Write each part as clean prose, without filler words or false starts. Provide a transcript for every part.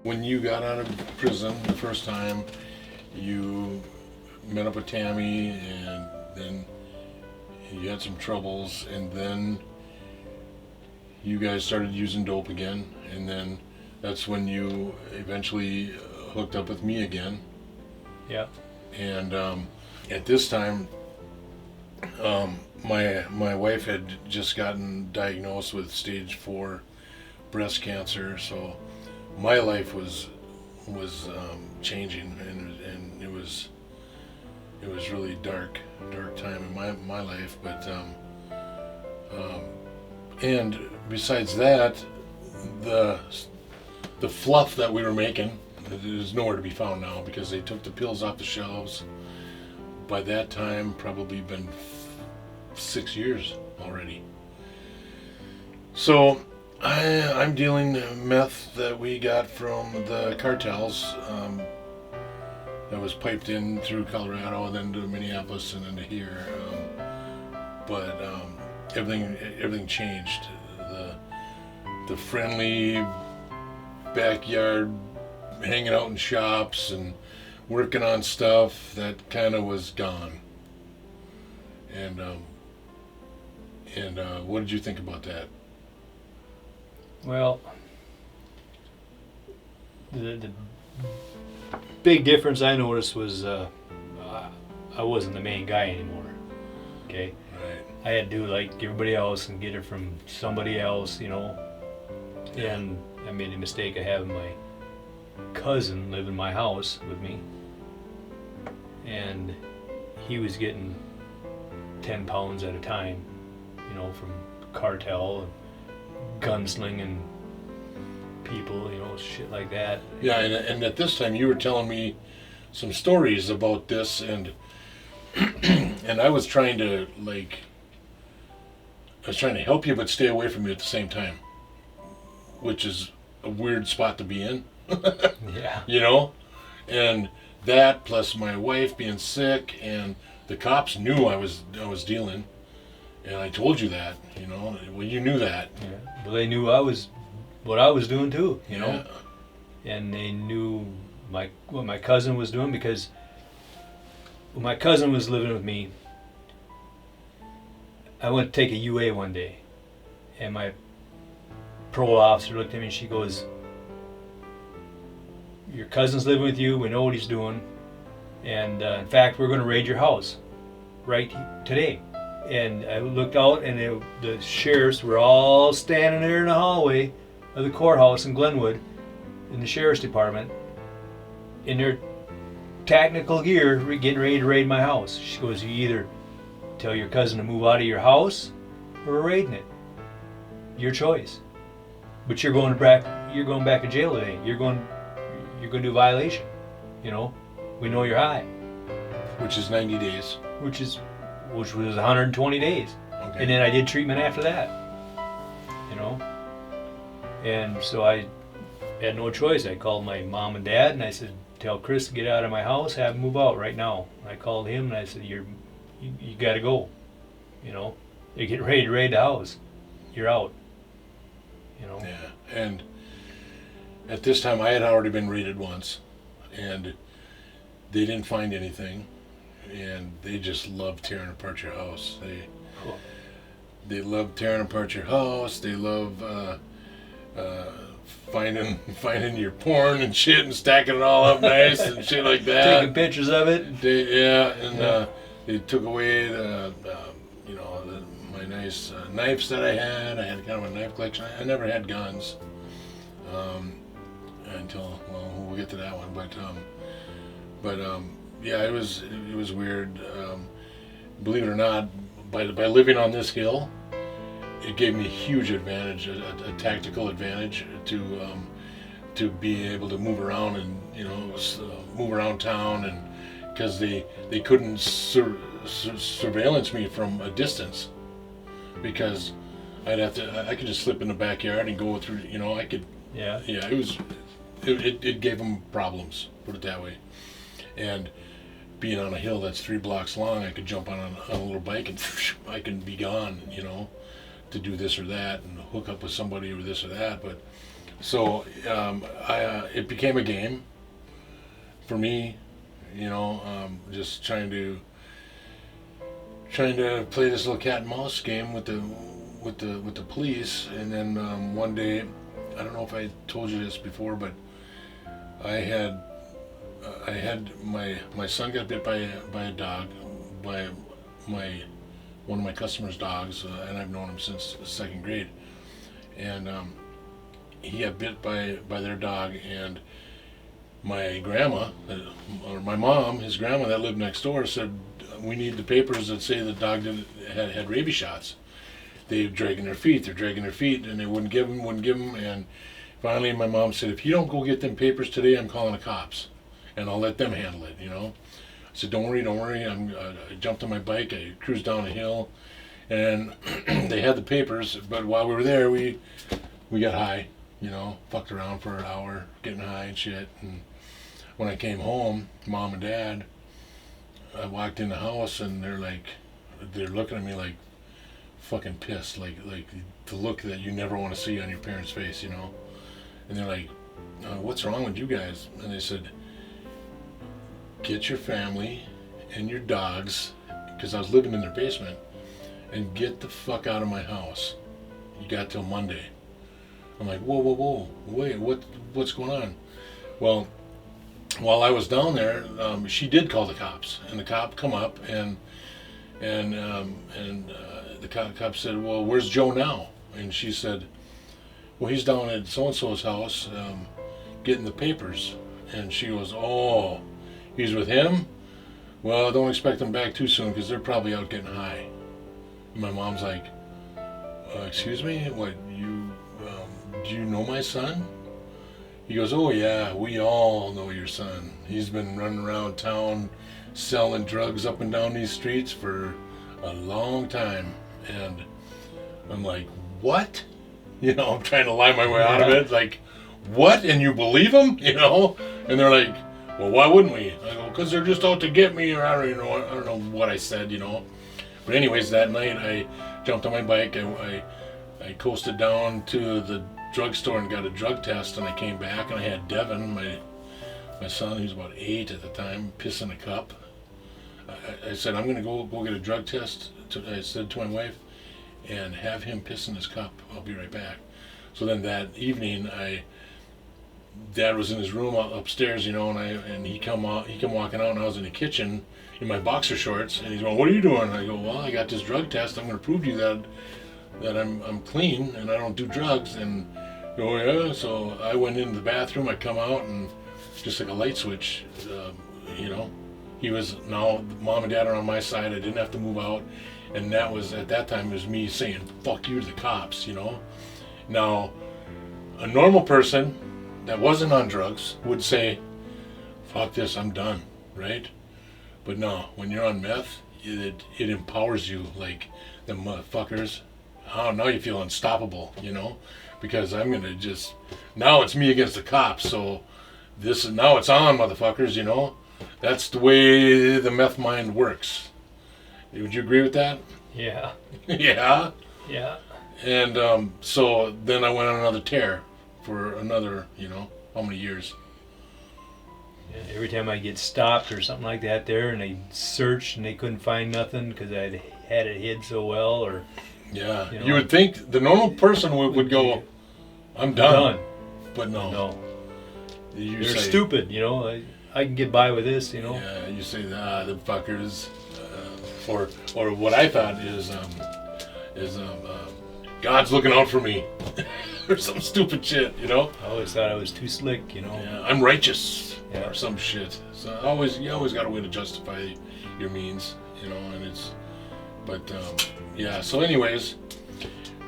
When you got out of prison the first time, you met up with Tammy, and then you had some troubles, and then you guys started using dope again, and then that's when you eventually hooked up with me again. Yeah. And at this time, my wife had just gotten diagnosed with stage 4 breast cancer, so my life was changing, and it was really dark time in my life. But and besides that, the fluff that we were making is nowhere to be found now because they took the pills off the shelves. By that time, probably been 6 years already. So I'm dealing meth that we got from the cartels that was piped in through Colorado and then to Minneapolis and then to here. But everything changed. The friendly backyard hanging out in shops and working on stuff, that kind of was gone. And what did you think about that? Well, the big difference I noticed was I wasn't the main guy anymore. Okay, Right. I had to do like everybody else and get it from somebody else, you know. And I made the mistake of having my cousin live in my house with me, and he was getting 10 pounds at a time, you know, from cartel and gunslinging people, you know, shit like that. Yeah, and at this time you were telling me some stories about this, and and I was trying to help you but stay away from you at the same time, which is a weird spot to be in. Yeah. You know? And that plus my wife being sick, and the cops knew I was dealing, and I told you that, you know. Well, you knew that. Yeah. Well, they knew what I was doing too, you know. And they knew what my cousin was doing, because when my cousin was living with me, I went to take a UA one day, and my parole officer looked at me and she goes, "Your cousin's living with you, we know what he's doing, and in fact we're going to raid your house right today." And I looked out, and the sheriffs were all standing there in the hallway of the courthouse in Glenwood, in the sheriff's department, in their technical gear, getting ready to raid my house. She goes, "You either tell your cousin to move out of your house, or we're raiding it. Your choice. But you're going back to jail today. You're going to do a violation. You know, we know you're high." Which is 90 days. Which was 120 days. Okay. And then I did treatment after that. You know? And so I had no choice. I called my mom and dad and I said, "Tell Chris to get out of my house, have him move out right now." And I called him and I said, you gotta go. You know? They get ready to raid the house. You're out. You know? Yeah. And at this time I had already been raided once, and they didn't find anything, and they just loved tearing apart your house. They love tearing apart your house. They love finding your porn and shit and stacking it all up nice and shit like that. Taking pictures of it. They took away my nice knives that I had. I had kind of a knife collection. I never had guns until, well, we'll get to that one. But yeah, it was weird. Believe it or not, by living on this hill, it gave me a huge advantage, a tactical advantage to be able to move around and move around town, and because they couldn't surveillance me from a distance, because I could just slip in the backyard and go through, I could. Yeah. Yeah, it gave them problems, put it that way. And being on a hill that's 3 blocks long, I could jump on a little bike and I can be gone, to do this or that and hook up with somebody or this or that. But so it became a game for me, you know, just trying to play this little cat and mouse game with the police. And then one day, I don't know if I told you this before, but I had my son got bit by a dog, by one of my customers' dogs, and I've known him since second grade. And he got bit by their dog, and my grandma, or my mom, his grandma that lived next door, said, we need the papers that say the dog had rabies shots. They're dragging their feet, and they wouldn't give them, and finally my mom said, if you don't go get them papers today, I'm calling the cops, and I'll let them handle it, you know. I said, don't worry. I jumped on my bike, I cruised down a hill, and they had the papers, but while we were there, we got high, you know, fucked around for an hour, getting high and shit. And when I came home, Mom and Dad, I walked in the house, and they're looking at me like fucking pissed, like the look that you never want to see on your parents' face, you know. And they're like, what's wrong with you guys? And they said, get your family and your dogs, because I was living in their basement, and get the fuck out of my house. You got till Monday. I'm like, whoa, wait, what's going on? Well, while I was down there, she did call the cops, and the cop come up, and the cop said, well, where's Joe now? And she said, well, he's down at so-and-so's house getting the papers. And she goes, oh, he's with him? Well, don't expect him back too soon, because they're probably out getting high. And my mom's like, excuse me, what, do you know my son? He goes, oh yeah, we all know your son. He's been running around town selling drugs up and down these streets for a long time. And I'm like, what? You know, I'm trying to lie my way out of it. Like, what? And you believe him? You know? And they're like, well, why wouldn't we? I go, because they're just out to get me, or I don't know what I said, you know. But anyways, that night I jumped on my bike, I coasted down to the drugstore and got a drug test, and I came back, and I had Devin, my son, who's about 8 at the time, piss in a cup. I said, I'm going to go get a drug test, I said to my wife, and have him piss in his cup. I'll be right back. So then that evening, Dad was in his room upstairs, you know, and he come walking out, and I was in the kitchen in my boxer shorts, and he's going, what are you doing? And I go, well, I got this drug test. I'm going to prove to you that I'm clean and I don't do drugs. And oh yeah. So I went into the bathroom. I come out, and just like a light switch, you know, now Mom and Dad are on my side. I didn't have to move out, and that was at that time, it was me saying fuck you to the cops, you know. Now a normal person that wasn't on drugs would say, fuck this, I'm done, right? But no, when you're on meth, it empowers you, like them motherfuckers. Oh, now you feel unstoppable, you know, because I'm gonna now it's me against the cops. So now it's on, motherfuckers, you know. That's the way the meth mind works. Would you agree with that? Yeah. Yeah. Yeah. And so then I went on another tear for another, you know, how many years? Yeah, every time I get stopped or something like that there, and they searched and they couldn't find nothing because I had it hid so well, or yeah, you know, you would think the normal person would go, I'm done. But no. No. They're stupid, you know. I can get by with this, you know. Yeah, you say the fuckers, or what I thought is God's looking out for me, or some stupid shit, you know. I always thought I was too slick, you know. Yeah, I'm righteous, yeah, or some shit. So you always got a way to justify your means, you know. And yeah. So anyways,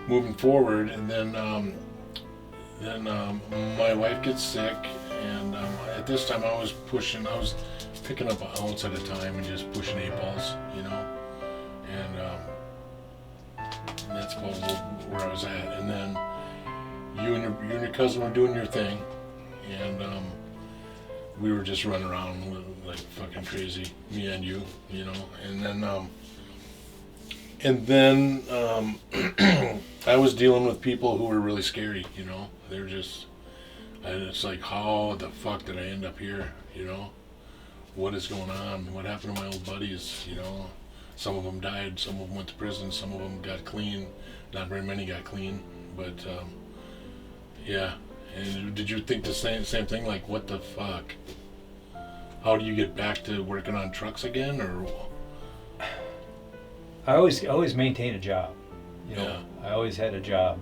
moving forward, and then my wife gets sick. And at this time, I was picking up an ounce at a time and just pushing 8 balls, you know. And that's about where I was at. And then you and your cousin were doing your thing, and we were just running around like fucking crazy, me and you know. And then And then I was dealing with people who were really scary, They're just, and it's like, how the fuck did I end up here, What is going on? What happened to my old buddies, Some of them died, some of them went to prison, some of them got clean. Not very many got clean, but yeah. And did you think the same thing? Like, what the fuck? How do you get back to working on trucks again, or? I always maintained a job. Yeah. I always had a job.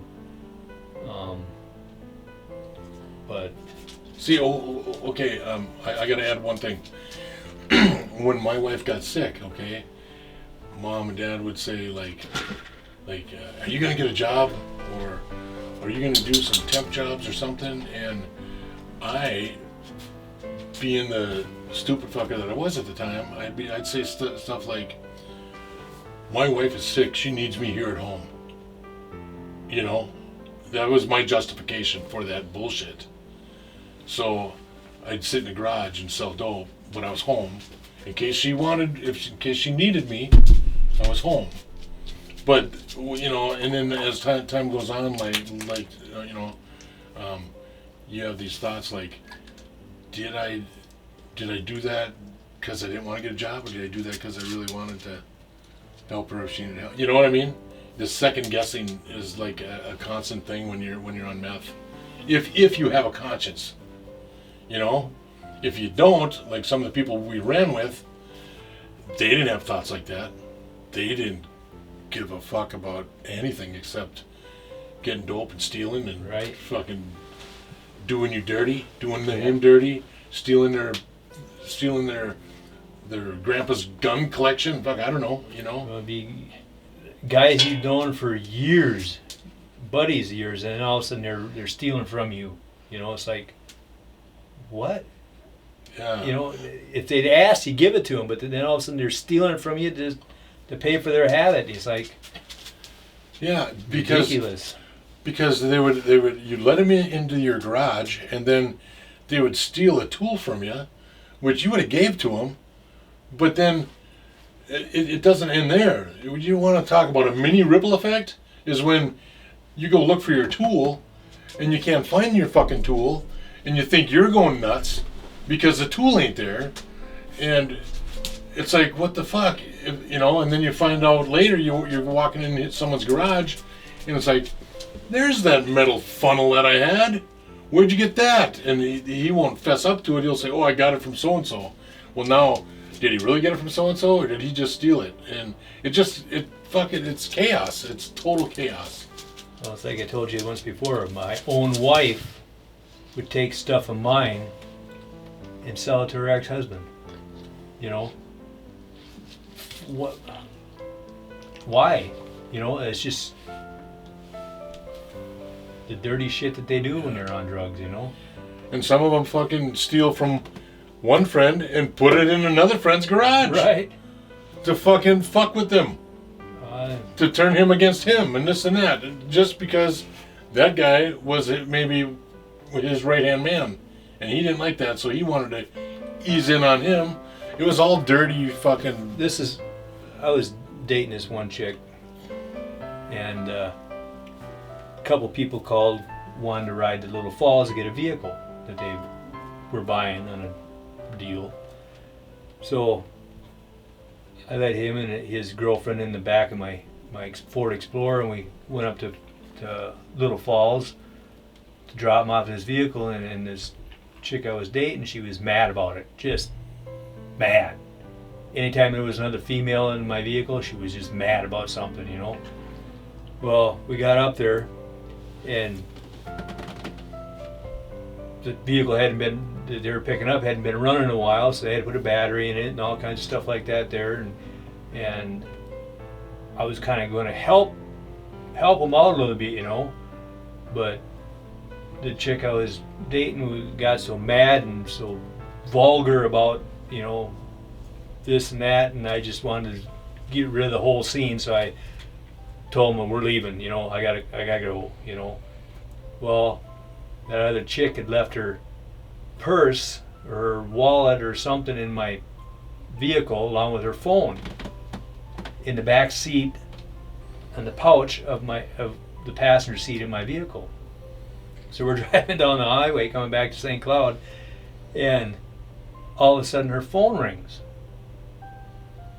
But See, okay. I got to add one thing. When my wife got sick, okay, Mom and Dad would say like, are you gonna get a job, or are you gonna do some temp jobs or something? And I, being the stupid fucker that I was at the time, I'd say stuff like, my wife is sick, she needs me here at home. That was my justification for that bullshit. So I'd sit in the garage and sell dope, but I was home in case she needed me. I was home. But and then as time goes on, you have these thoughts like, did I do that because I didn't want to get a job, or did I do that because I really wanted to help her if she needed help? You know what I mean? The second guessing is like a constant thing when you're on meth. If you have a conscience, if you don't, like some of the people we ran with, they didn't have thoughts like that. They didn't give a fuck about anything except getting dope and stealing and fucking doing you dirty, doing him dirty, stealing their grandpa's gun collection. Fuck, I don't know, Well, the guys you've known for years, buddies of yours, and then all of a sudden they're stealing from you. It's like, what? Yeah. If they'd asked, you give it to them, but then all of a sudden they're stealing it from you to pay for their habit. It's like, yeah, because ridiculous. Because you'd let them into your garage, and then they would steal a tool from you, which you would have gave to them, but then it doesn't end there. You want to talk about a mini ripple effect? Is when you go look for your tool, and you can't find your fucking tool, and you think you're going nuts because the tool ain't there, and it's like, what the fuck, and then you find out later you're walking in someone's garage, and it's like, there's that metal funnel that I had. Where'd you get that? And he won't fess up to it. He'll say, oh, I got it from so-and-so. Well, now, did he really get it from so-and-so, or did he just steal it? And it's chaos. It's total chaos. Well, it's like I told you once before, my own wife would take stuff of mine and sell it to her ex-husband. What? Why? It's just the dirty shit that they do when they're on drugs, And some of them fucking steal from one friend and put it in another friend's garage. Right. To fucking fuck with them. To turn him against him and this and that. Just because that guy was maybe his right-hand man. And he didn't like that, so he wanted to ease in on him. It was all dirty fucking... I was dating this one chick, and a couple people called, wanted to ride to Little Falls to get a vehicle that they were buying on a deal. So I let him and his girlfriend in the back of my Ford Explorer, and we went up to Little Falls to drop him off his vehicle, and this chick I was dating, she was mad about it, just mad. Anytime there was another female in my vehicle, she was just mad about something, Well, we got up there, and the vehicle that they were picking up hadn't been running in a while, so they had to put a battery in it and all kinds of stuff like that there, and I was kind of going to help them out a little bit, but the chick I was dating got so mad and so vulgar about, this and that, and I just wanted to get rid of the whole scene, so I told them we're leaving, I gotta go, Well, that other chick had left her purse or her wallet or something in my vehicle along with her phone in the back seat on the pouch of the passenger seat in my vehicle. So we're driving down the highway coming back to St. Cloud, and all of a sudden her phone rings.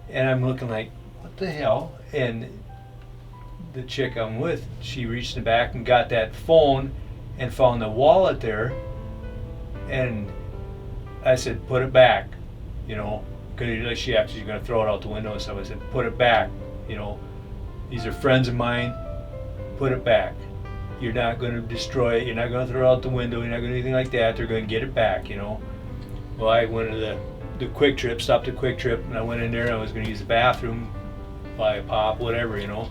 And I'm looking like, what the hell? And the chick I'm with, she reached in the back and got that phone and found the wallet there. And I said, put it back, you know, because she actually going to throw it out the window and stuff. I said, put it back, you know. These are friends of mine. Put it back. You're not going to destroy it. You're not going to throw it out the window. You're not going to do anything like that. They're going to get it back, you know. Well, I went to the Quick Trip, stopped at Quick Trip, and I went in there and I was going to use the bathroom, buy a pop, whatever, you know.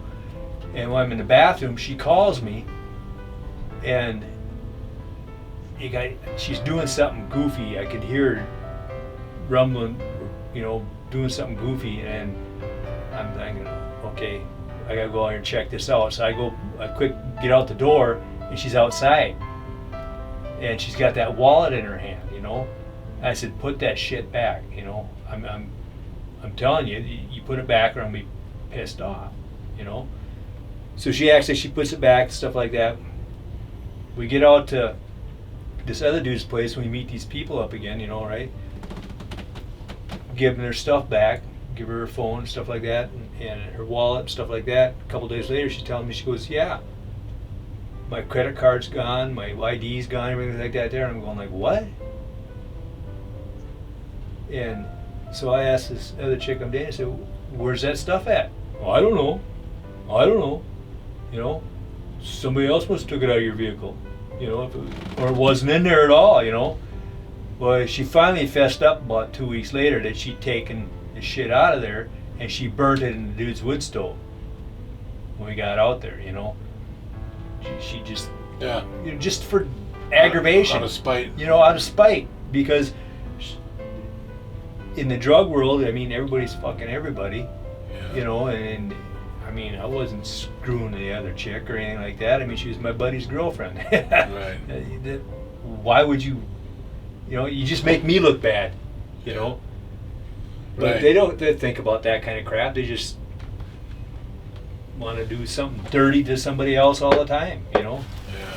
And when I'm in the bathroom, she calls me, and she's doing something goofy. I could hear her rumbling, you know, doing something goofy, and I'm thinking, okay, I gotta go out here and check this out. So I quick get out the door, and she's outside, and she's got that wallet in her hand, you know. I said, put that shit back, you know. I'm telling you, you put it back, or I'm gonna be pissed off, you know. So she puts it back, stuff like that. We get out to this other dude's place when we meet these people up again, you know, right? Give them their stuff back, give her phone, stuff like that, and her wallet, stuff like that. A couple days later, she's telling me, she goes, yeah, my credit card's gone, my ID's gone, everything like that there. And I'm going like, what? And so I asked this other chick I'm dating, I said, where's that stuff at? Well, I don't know. You know, somebody else must have took it out of your vehicle, you know, or it wasn't in there at all, you know. Well, she finally fessed up about 2 weeks later that she'd taken the shit out of there and she burnt it in the dude's wood stove when we got out there, you know. She just, Yeah. you know, just for aggravation. Out of spite. You know, out of spite, because in the drug world, I mean, everybody's fucking everybody, Yeah. you know, and I mean, I wasn't screwing the other chick or anything like that. I mean, she was my buddy's girlfriend. Right. Why would you, you know, you just make me look bad, you know? But Right. they don't think about that kind of crap. They just want to do something dirty to somebody else all the time, you know? Yeah.